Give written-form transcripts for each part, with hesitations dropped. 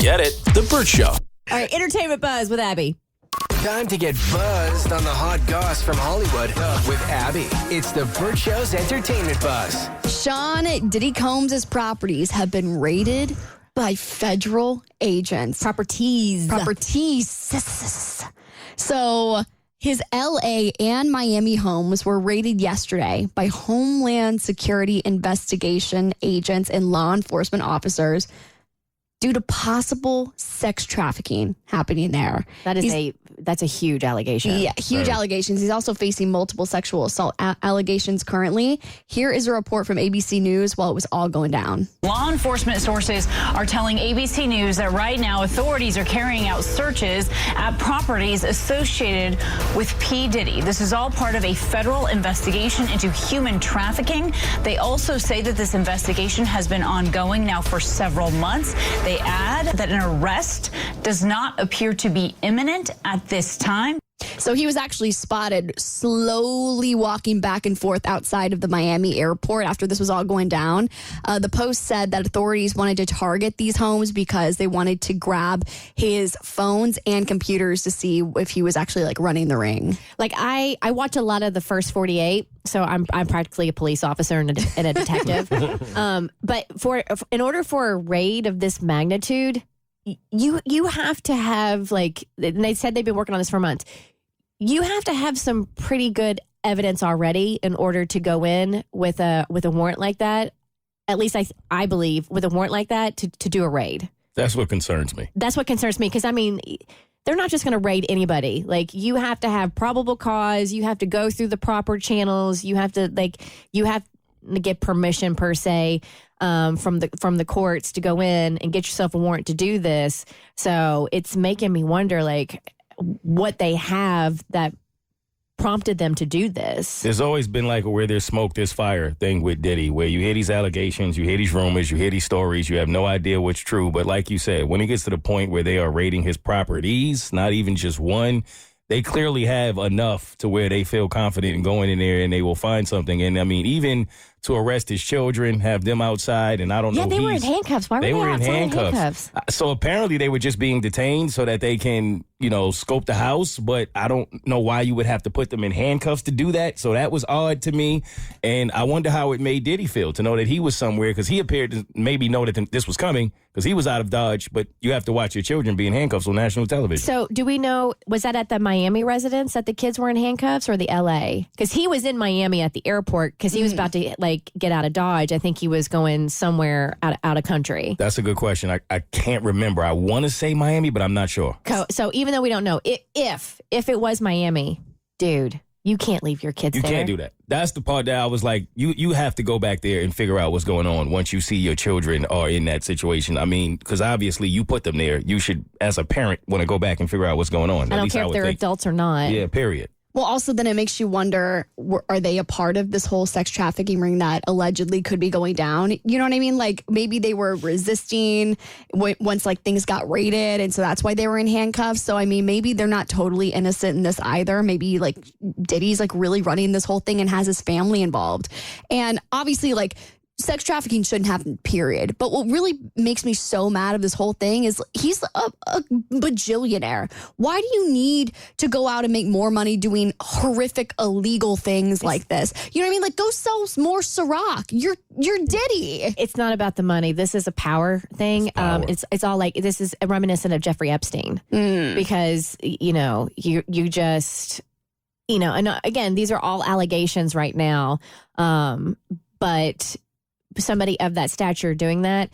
Get it? The Bert Show. All right, entertainment buzz with Abby. Time to get buzzed on the hot goss from Hollywood with Abby. It's the Bert Show's entertainment buzz. Sean Diddy Combs' properties have been raided by federal agents. Properties. So his LA and Miami homes were raided yesterday by Homeland Security investigation agents and law enforcement officers due to possible sex trafficking happening there. That's a huge allegation. Yeah, huge allegations. He's also facing multiple sexual assault allegations currently. Here is a report from ABC News while it was all going down. Law enforcement sources are telling ABC News that right now authorities are carrying out searches at properties associated with P. Diddy. This is all part of a federal investigation into human trafficking. They also say that this investigation has been ongoing now for several months. They add that an arrest does not appear to be imminent at this time. So he was actually spotted slowly walking back and forth outside of the Miami airport after this was all going down. The Post said that authorities wanted to target these homes because they wanted to grab his phones and computers to see if he was actually like running the ring. Like I watch a lot of the First 48, so I'm practically a police officer and a detective. But in order for a raid of this magnitude, you have to have, like, and they said they've been working on this for months. You have to have some pretty good evidence already in order to go in with a warrant like that. At least I believe with a warrant like that to do a raid. That's what concerns me. That's what concerns me because, I mean, they're not just going to raid anybody. Like, you have to have probable cause. You have to go through the proper channels. You have to get permission per se from the courts to go in and get yourself a warrant to do this. So it's making me wonder, like, what they have that prompted them to do this. There's always been like a where there's smoke, there's fire thing with Diddy, where you hear these allegations, you hear these rumors, you hear these stories, you have no idea what's true. But like you said, when it gets to the point where they are raiding his properties, not even just one, they clearly have enough to where they feel confident in going in there and they will find something. And I mean, even to arrest his children, have them outside, and I don't know. Yeah, they were in handcuffs. Why were they outside in handcuffs? So apparently they were just being detained so that they can, scope the house. But I don't know why you would have to put them in handcuffs to do that. So that was odd to me. And I wonder how it made Diddy feel to know that he was somewhere, because he appeared to maybe know that this was coming because he was out of Dodge. But you have to watch your children be in handcuffs on national television. So do we know, was that at the Miami residence that the kids were in handcuffs, or the LA? Because he was in Miami at the airport because he was about to get out of Dodge. I think he was going somewhere out of country. That's a good question. I can't remember. I want to say Miami, but I'm not sure. So even though we don't know, if it was Miami, dude, you can't leave your kids there. You can't do that. That's the part that I was like, you have to go back there and figure out what's going on once you see your children are in that situation. I mean, because obviously you put them there. You should, as a parent, want to go back and figure out what's going on. I don't care if they're adults or not. Yeah, period. Well, also then it makes you wonder, are they a part of this whole sex trafficking ring that allegedly could be going down? You know what I mean? Like, maybe they were resisting once like things got raided, and so that's why they were in handcuffs. So, I mean, maybe they're not totally innocent in this either. Maybe like Diddy's like really running this whole thing and has his family involved. And obviously, like, sex trafficking shouldn't happen, period. But what really makes me so mad of this whole thing is he's a bajillionaire. Why do you need to go out and make more money doing horrific, illegal things like this? You know what I mean? Like, go sell more Ciroc. You're Diddy. It's not about the money. This is a power thing. It's all like, this is reminiscent of Jeffrey Epstein because, you just, and again, these are all allegations right now. But somebody of that stature doing that,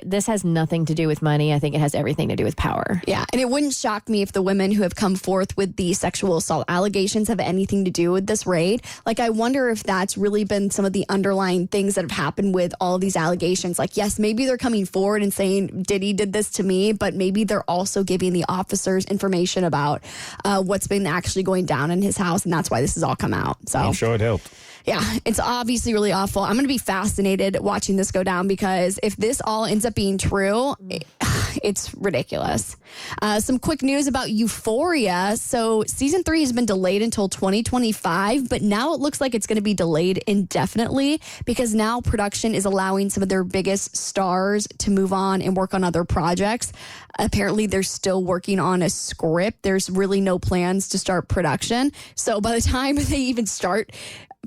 this has nothing to do with money. I think it has everything to do with power. Yeah, and it wouldn't shock me if the women who have come forth with the sexual assault allegations have anything to do with this raid. Like, I wonder if that's really been some of the underlying things that have happened with all of these allegations. Like, yes, maybe they're coming forward and saying, Diddy did this to me, but maybe they're also giving the officers information about what's been actually going down in his house, and that's why this has all come out. So I'm sure it helped. Yeah, it's obviously really awful. I'm going to be fascinated watching this go down because if this all ends up being true, it's ridiculous. Some quick news about Euphoria. So season 3 has been delayed until 2025, but now it looks like it's going to be delayed indefinitely because now production is allowing some of their biggest stars to move on and work on other projects. Apparently, they're still working on a script. There's really no plans to start production. So by the time they even start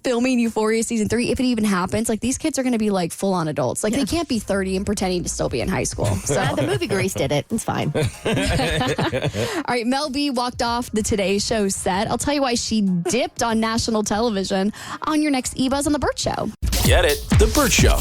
filming Euphoria season 3, if it even happens, like these kids are going to be like full on adults. Like they can't be 30 and pretending to still be in high school. So The movie Grease did it. It's fine. all right, Mel B walked off the Today Show set. I'll tell you why she dipped on national television on your next eBuzz on The Bert Show. Get it? The Bert Show.